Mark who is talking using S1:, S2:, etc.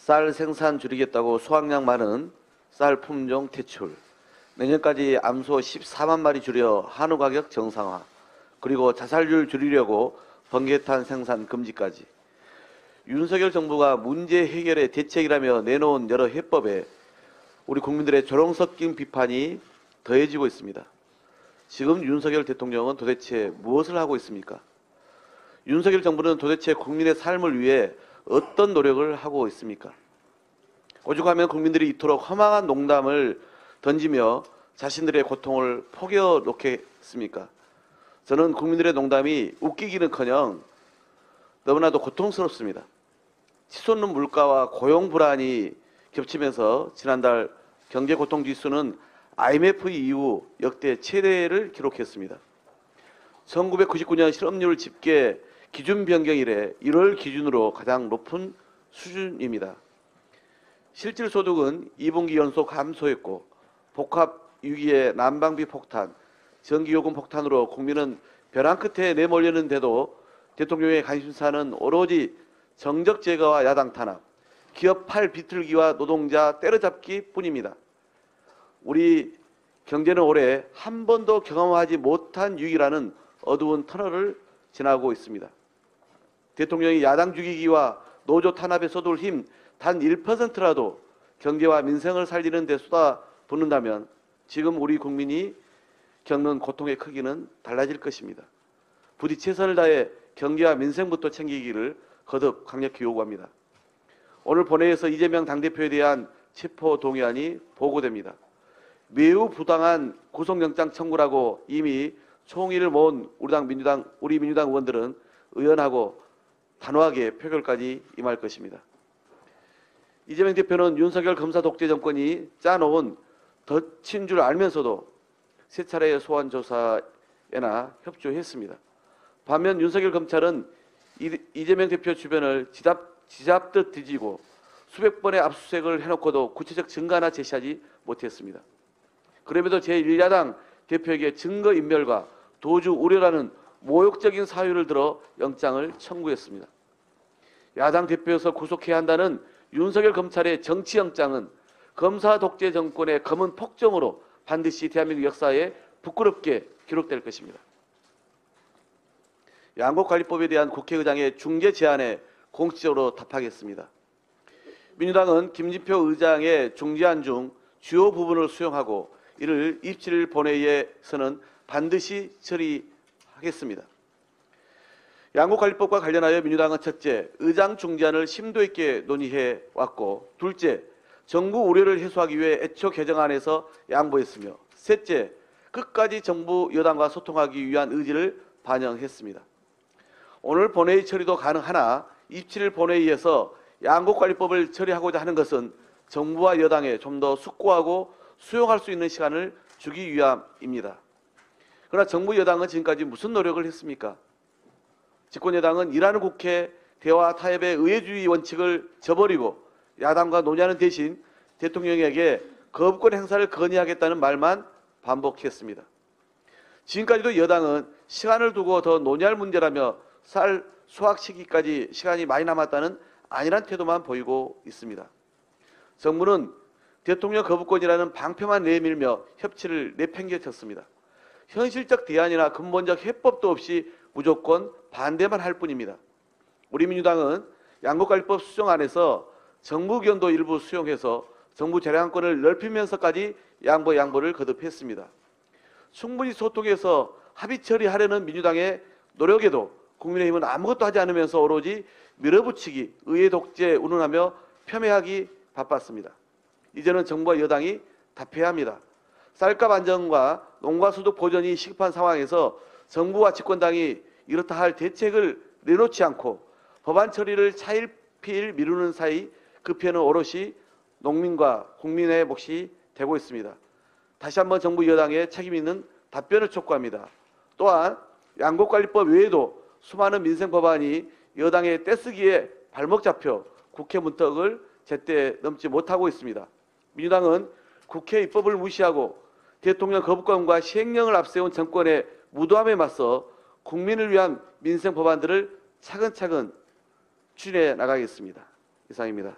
S1: 쌀 생산 줄이겠다고 수확량 많은 쌀 품종 퇴출, 내년까지 암소 14만 마리 줄여 한우 가격 정상화, 그리고 자살률 줄이려고 번개탄 생산 금지까지. 윤석열 정부가 문제 해결의 대책이라며 내놓은 여러 해법에 우리 국민들의 조롱 섞인 비판이 더해지고 있습니다. 지금 윤석열 대통령은 도대체 무엇을 하고 있습니까? 윤석열 정부는 도대체 국민의 삶을 위해 어떤 노력을 하고 있습니까? 오죽하면 국민들이 이토록 허망한 농담을 던지며 자신들의 고통을 포겨놓겠습니까? 저는 국민들의 농담이 웃기기는커녕 너무나도 고통스럽습니다. 치솟는 물가와 고용 불안이 겹치면서 지난달 경제고통지수는 IMF 이후 역대 최대를 기록했습니다. 1999년 실업률 집계 기준 변경 이래 1월 기준으로 가장 높은 수준입니다. 실질 소득은 2분기 연속 감소했고 복합 위기의 난방비 폭탄, 전기요금 폭탄으로 국민은 벼랑 끝에 내몰렸는데도 대통령의 관심사는 오로지 정적 제거와 야당 탄압, 기업 팔 비틀기와 노동자 때려잡기 뿐입니다. 우리 경제는 올해 한 번도 경험하지 못한 위기라는 어두운 터널을 지나고 있습니다. 대통령이 야당 죽이기와 노조 탄압에 쏟을 힘 단 1%라도 경제와 민생을 살리는 데 쏟아붓는다면 지금 우리 국민이 겪는 고통의 크기는 달라질 것입니다. 부디 최선을 다해 경제와 민생부터 챙기기를 거듭 강력히 요구합니다. 오늘 본회의에서 이재명 당대표에 대한 체포동의안이 보고됩니다. 매우 부당한 구속영장 청구라고 이미 총의를 모은 우리 민주당 의원들은 의연하고 단호하게 표결까지 임할 것입니다. 이재명 대표는 윤석열 검사 독재 정권이 짜놓은 덫인 줄 알면서도 세 차례의 소환 조사에나 협조했습니다. 반면 윤석열 검찰은 이재명 대표 주변을 지잡듯 뒤지고 수백 번의 압수수색을 해놓고도 구체적 증거나 제시하지 못했습니다. 그럼에도 제1야당 대표에게 증거인멸과 도주 우려라는 모욕적인 사유를 들어 영장을 청구했습니다. 야당 대표에서 구속해야 한다는 윤석열 검찰의 정치영장은 검사 독재 정권의 검은 폭정으로 반드시 대한민국 역사에 부끄럽게 기록될 것입니다. 양곡관리법에 대한 국회의장의 중재 제안에 공식적으로 답하겠습니다. 민주당은 김진표 의장의 중재안 중 주요 부분을 수용하고 이를 27일 본회의에서는 반드시 처리하겠습니다. 양곡관리법과 관련하여 민주당은 첫째, 의장 중재안을 심도 있게 논의해 왔고 둘째, 정부 우려를 해소하기 위해 애초 개정안에서 양보했으며 셋째, 끝까지 정부 여당과 소통하기 위한 의지를 반영했습니다. 오늘 본회의 처리도 가능하나 27일 본회의에서 양곡관리법을 처리하고자 하는 것은 정부와 여당에 좀 더 숙고하고 수용할 수 있는 시간을 주기 위함입니다. 그러나 정부 여당은 지금까지 무슨 노력을 했습니까? 집권여당은 일하는 국회 대화 타협의 의회주의 원칙을 저버리고 야당과 논의하는 대신 대통령에게 거부권 행사를 건의하겠다는 말만 반복했습니다. 지금까지도 여당은 시간을 두고 더 논의할 문제라며 쌀 수확 시기까지 시간이 많이 남았다는 안일한 태도만 보이고 있습니다. 정부는 대통령 거부권이라는 방패만 내밀며 협치를 내팽개쳤습니다. 현실적 대안이나 근본적 해법도 없이 무조건 반대만 할 뿐입니다. 우리 민주당은 양곡관리법 수정안에서 정부 의견도 일부 수용해서 정부 재량권을 넓히면서까지 양보를 거듭했습니다. 충분히 소통해서 합의 처리하려는 민주당의 노력에도 국민의힘은 아무것도 하지 않으면서 오로지 밀어붙이기, 의회 독재 운운하며 폄훼하기 바빴습니다. 이제는 정부와 여당이 답해야 합니다. 쌀값 안정과 농가소득 보전이 시급한 상황에서 정부와 집권당이 이렇다 할 대책을 내놓지 않고 법안 처리를 차일피일 미루는 사이 그 피해는 오롯이 농민과 국민의 몫이 되고 있습니다. 다시 한번 정부 여당의 책임 있는 답변을 촉구합니다. 또한 양곡관리법 외에도 수많은 민생 법안이 여당의 떼쓰기에 발목 잡혀 국회 문턱을 제때 넘지 못하고 있습니다. 민주당은 국회 입법을 무시하고 대통령 거부권과 시행령을 앞세운 정권의 무도함에 맞서 국민을 위한 민생 법안들을 차근차근 추진해 나가겠습니다. 이상입니다.